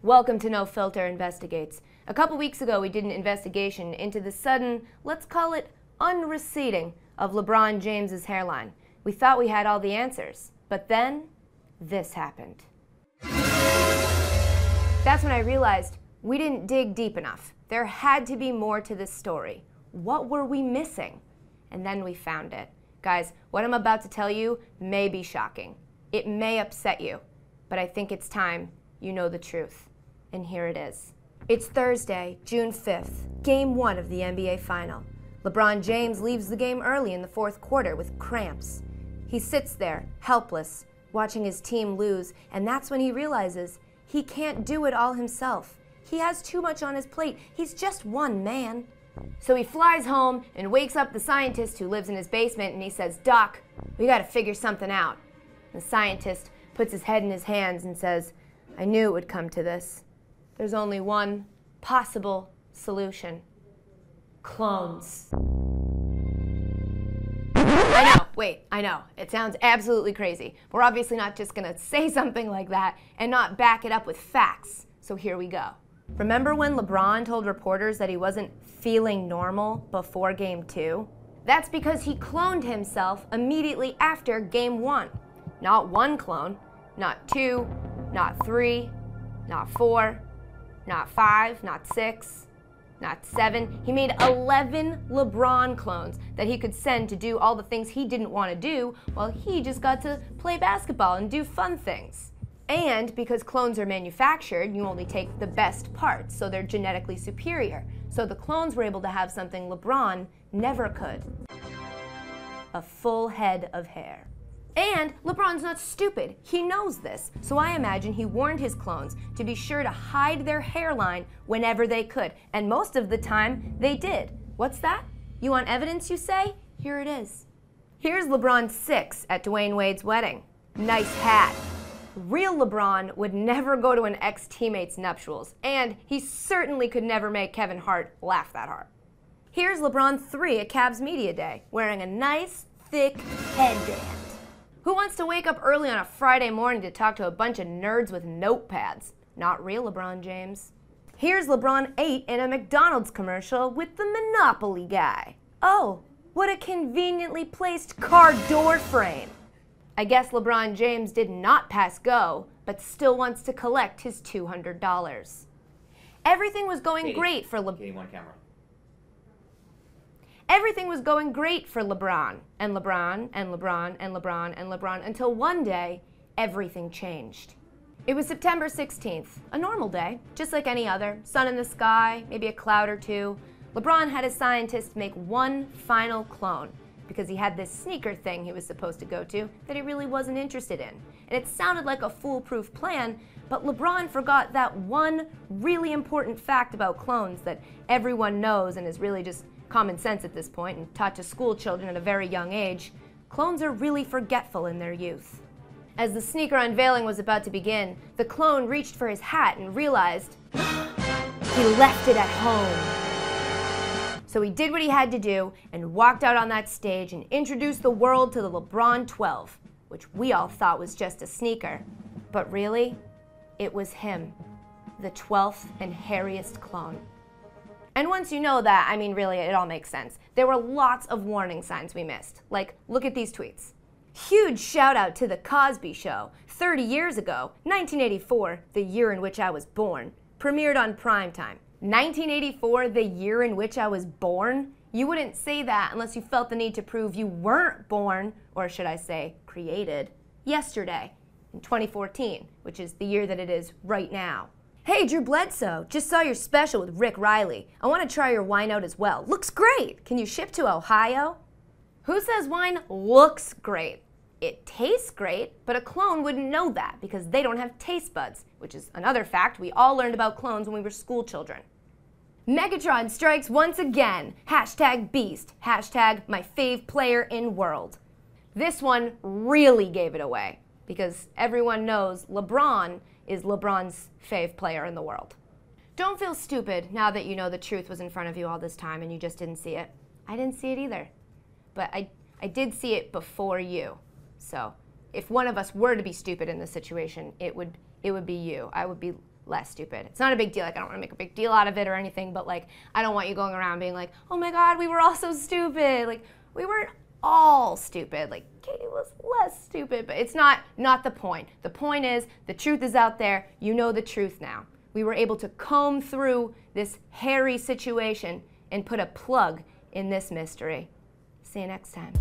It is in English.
Welcome to No Filter Investigates. A couple weeks ago we did an investigation into the sudden, let's call it unreceding, of LeBron James's hairline. We thought we had all the answers, but then this happened. That's when I realized we didn't dig deep enough. There had to be more to this story. What were we missing? And then we found it. Guys, what I'm about to tell you may be shocking. It may upset you, but I think it's time you know the truth. And here it is. It's Thursday, June 5th, Game 1 of the NBA Final. LeBron James leaves the game early in the fourth quarter with cramps. He sits there, helpless, watching his team lose, and that's when he realizes he can't do it all himself. He has too much on his plate. He's just one man. So he flies home and wakes up the scientist who lives in his basement, and he says, "Doc, we gotta figure something out." The scientist puts his head in his hands and says, "I knew it would come to this. There's only one possible solution. Clones." I know, it sounds absolutely crazy. We're obviously not just gonna say something like that and not back it up with facts. So here we go. Remember when LeBron told reporters that he wasn't feeling normal before Game 2? That's because he cloned himself immediately after Game 1. Not one clone, not 2, not 3, not 4, not 5, not 6, not 7. He made 11 LeBron clones that he could send to do all the things he didn't want to do while he just got to play basketball and do fun things. And because clones are manufactured, you only take the best parts, so they're genetically superior. So the clones were able to have something LeBron never could. A full head of hair. And LeBron's not stupid. He knows this. So I imagine he warned his clones to be sure to hide their hairline whenever they could. And most of the time, they did. What's that? You want evidence, you say? Here it is. Here's LeBron 6 at Dwayne Wade's wedding. Nice hat. Real LeBron would never go to an ex-teammate's nuptials, and he certainly could never make Kevin Hart laugh that hard. Here's LeBron 3 at Cavs Media Day, wearing a nice, thick headband. Who wants to wake up early on a Friday morning to talk to a bunch of nerds with notepads? Not real LeBron James. Here's LeBron 8 in a McDonald's commercial with the Monopoly guy. Oh, what a conveniently placed car door frame. I guess LeBron James did not pass go, but still wants to collect his $200. Everything was going great for Everything was going great for LeBron, and LeBron, and LeBron, and LeBron, and LeBron, until one day, everything changed. It was September 16th, a normal day, just like any other, sun in the sky, maybe a cloud or two. LeBron had his scientists make one final clone, because he had this sneaker thing he was supposed to go to that he really wasn't interested in. And it sounded like a foolproof plan, but LeBron forgot that one really important fact about clones that everyone knows and is really just common sense at this point and taught to school children at a very young age. Clones are really forgetful in their youth. As the sneaker unveiling was about to begin, the clone reached for his hat and realized he left it at home. So he did what he had to do and walked out on that stage and introduced the world to the LeBron 12, which we all thought was just a sneaker. But really, it was him, the 12th and hairiest clone. And once you know that, I mean, really, it all makes sense. There were lots of warning signs we missed. Like, look at these tweets. Huge shout out to The Cosby Show. 30 years ago, 1984, the year in which I was born, premiered on primetime. 1984, the year in which I was born? You wouldn't say that unless you felt the need to prove you weren't born, or should I say, created, yesterday, in 2014, which is the year that it is right now. Hey, Drew Bledsoe, just saw your special with Rick Riley. I want to try your wine out as well. Looks great. Can you ship to Ohio? Who says wine looks great? It tastes great, but a clone wouldn't know that because they don't have taste buds, which is another fact we all learned about clones when we were school children. Megatron strikes once again. Hashtag beast. Hashtag my fave player in world. This one really gave it away because everyone knows LeBron is LeBron's fave player in the world. Don't feel stupid now that you know the truth was in front of you all this time and you just didn't see it. I didn't see it either, but I did see it before you. So if one of us were to be stupid in this situation, it would be you. I would be less stupid. It's not a big deal. Like, I don't want to make a big deal out of it or anything, but like, I don't want you going around being like, oh my God, we were all so stupid. Like, we weren't all stupid. Like, Katie was less stupid, but it's not the point. The point is, the truth is out there. You know the truth now. We were able to comb through this hairy situation and put a plug in this mystery. See you next time.